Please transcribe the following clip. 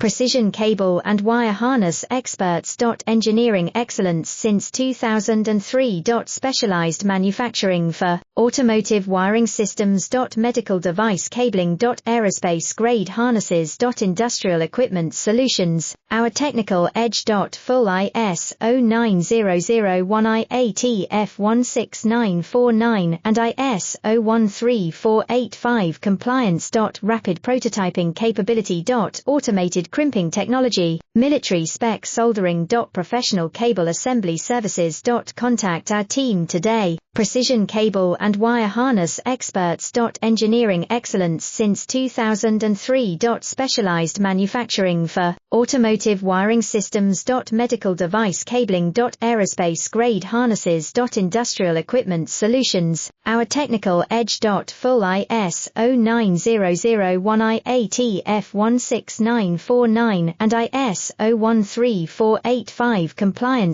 precision cable and wire harness experts. Engineering excellence since 2003. Specialized manufacturing for automotive wiring systems. Medical device cabling. Aerospace grade harnesses. Industrial equipment solutions, our technical edge. Full ISO 9001 IATF 16949 and ISO 13485 compliance. Rapid prototyping capability. Automated crimping technology, military spec soldering. Professional cable assembly services. Contact our team today. Precision cable and wire harness experts. Engineering excellence since 2003. Specialized manufacturing for automotive wiring systems. Medical device cabling. Aerospace grade harnesses. Industrial equipment solutions, our technical edge. Full ISO 9001 IATF 16949 and ISO 13485 compliance.